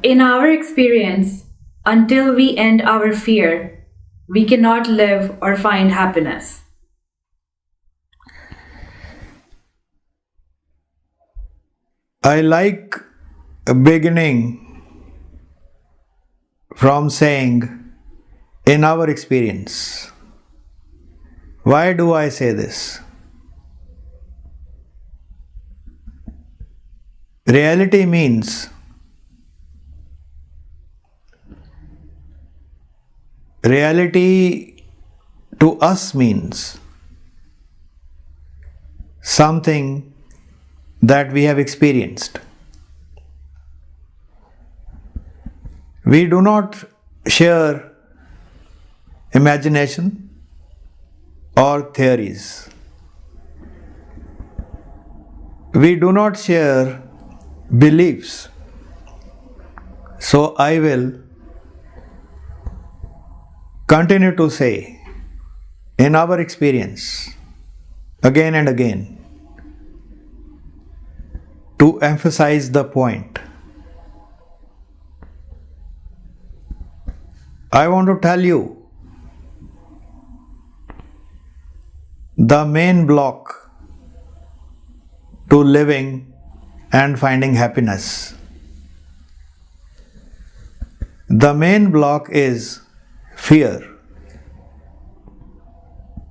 In our experience, until we end our fear, we cannot live or find happiness. I like beginning from saying, in our experience. Why do I say this? Reality means reality to us means something that we have experienced. We do not share imagination or theories. We do not share beliefs. So I will continue to say, in our experience, again and again, to emphasize the point. I want to tell you the main block to living and finding happiness. The main block is fear.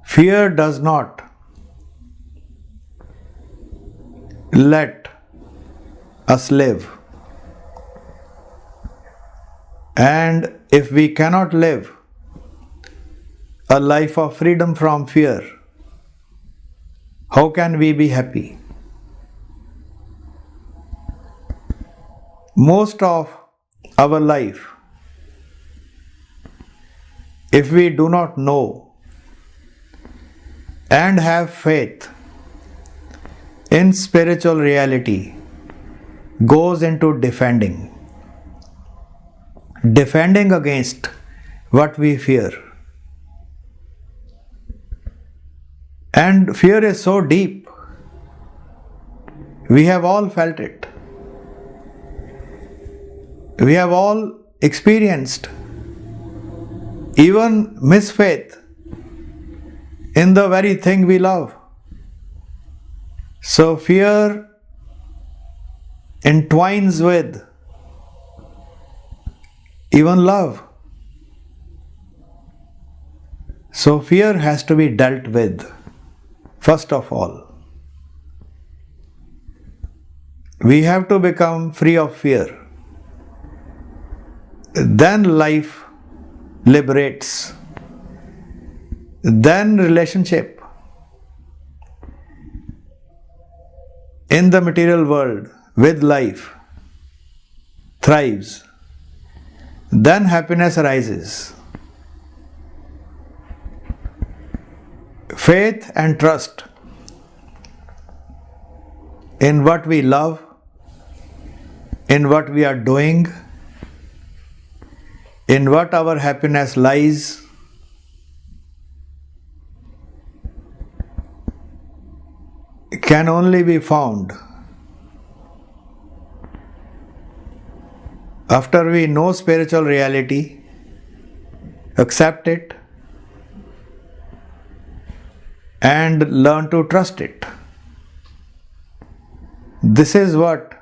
Fear does not let us live. And if we cannot live a life of freedom from fear, how can we be happy? Most of our life, if we do not know and have faith in spiritual reality, goes into defending against what we fear. And fear is so deep. We have all felt it. We have all experienced even misfaith in the very thing we love. So fear entwines with even love. So fear has to be dealt with, first of all. We have to become free of fear. Then life liberates. Then relationship in the material world with life thrives. Then happiness arises. Faith and trust in what we love, in what we are doing, in what our happiness lies, can only be found after we know spiritual reality, accept it, and learn to trust it. This is what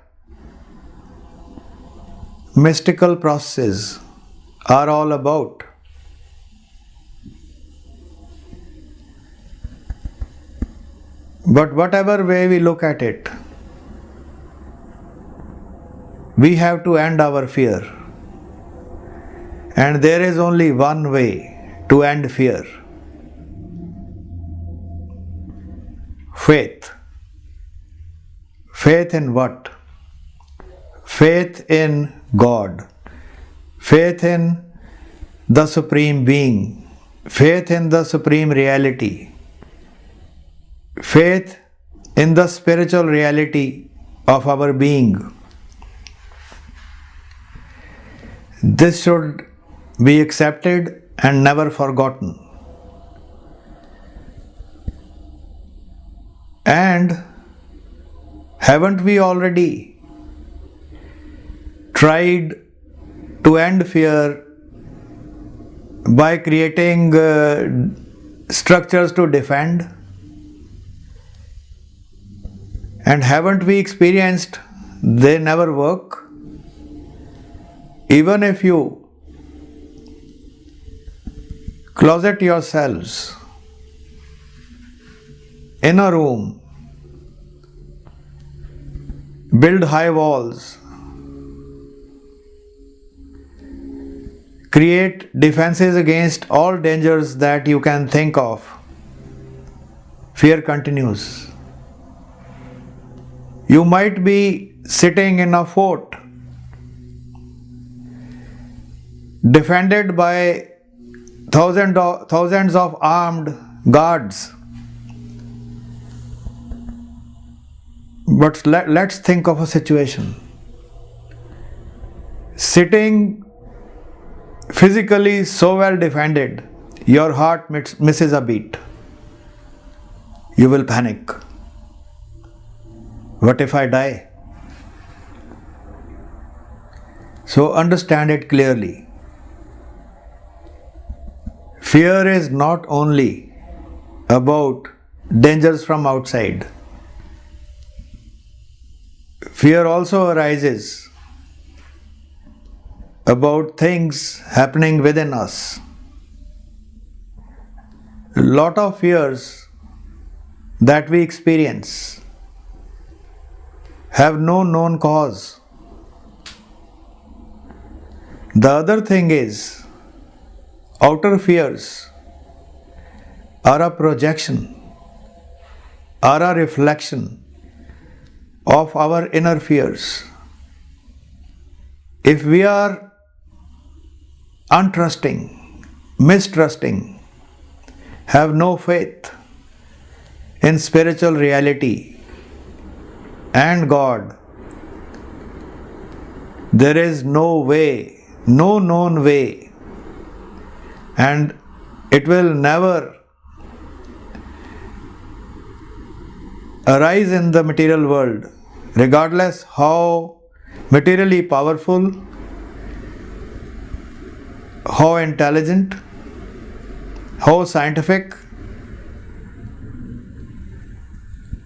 mystical processes are all about. But whatever way we look at it, we have to end our fear. And there is only one way to end fear. Faith. Faith in what? Faith in God. Faith in the Supreme Being. Faith in the Supreme Reality. Faith in the spiritual reality of our being. This should be accepted and never forgotten. And haven't we already tried to end fear by creating structures to defend? And haven't we experienced they never work? Even if you closet yourselves in a room, build high walls, create defenses against all dangers that you can think of, fear continues. You might be sitting in a fort defended by thousands of armed guards. But let's think of a situation. Sitting physically so well defended, your heart misses a beat. You will panic. What if I die? So understand it clearly. Fear is not only about dangers from outside. Fear also arises about things happening within us. A lot of fears that we experience have no known cause. The other thing is, outer fears are a projection, are a reflection of our inner fears. If we are untrusting, mistrusting, have no faith in spiritual reality and God, there is no way, no known way, and it will never arise in the material world, regardless how materially powerful, how intelligent, how scientific,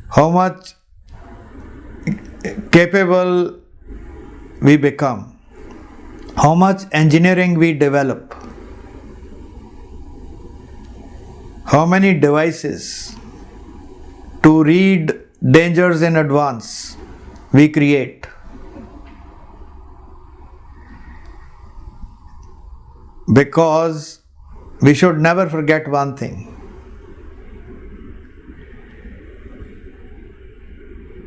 how much capable we become, how much engineering we develop, how many devices to read dangers in advance we create. Because we should never forget one thing.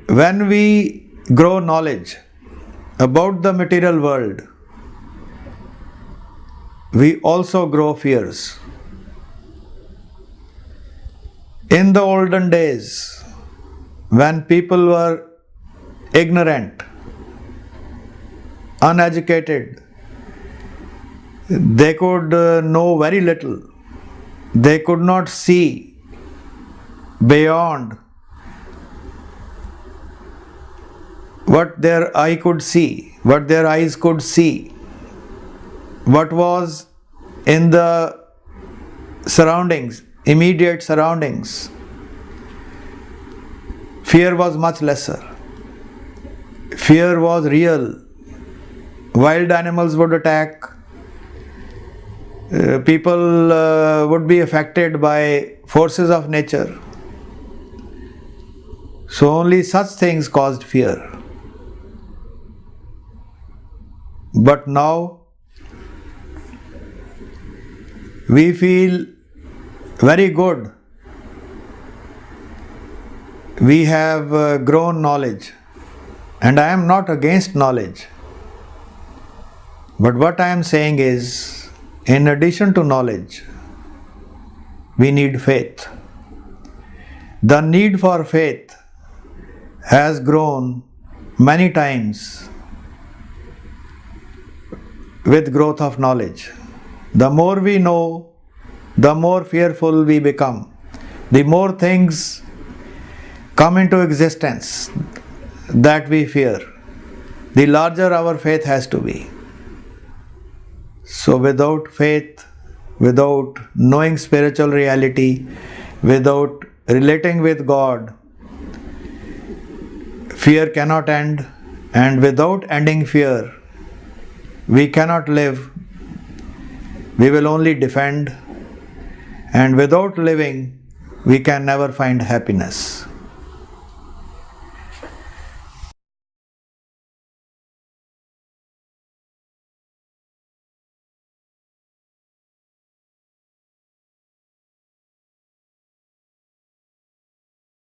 When we grow knowledge about the material world, we also grow fears. In the olden days, when people were ignorant, uneducated, they could know very little. They could not see beyond what their eye could see, what their eyes could see, what was in the surroundings, immediate surroundings. Fear was much lesser. Fear was real. Wild animals would attack. People would be affected by forces of nature. So only such things caused fear. But now we feel very good. We have grown knowledge, and I am not against knowledge. But what I am saying is, in addition to knowledge, we need faith. The need for faith has grown many times with growth of knowledge. The more we know, the more fearful we become. The more things come into existence that we fear, the larger our faith has to be. So, without faith, without knowing spiritual reality, without relating with God, fear cannot end, and without ending fear, we cannot live. We will only defend, and without living, we can never find happiness.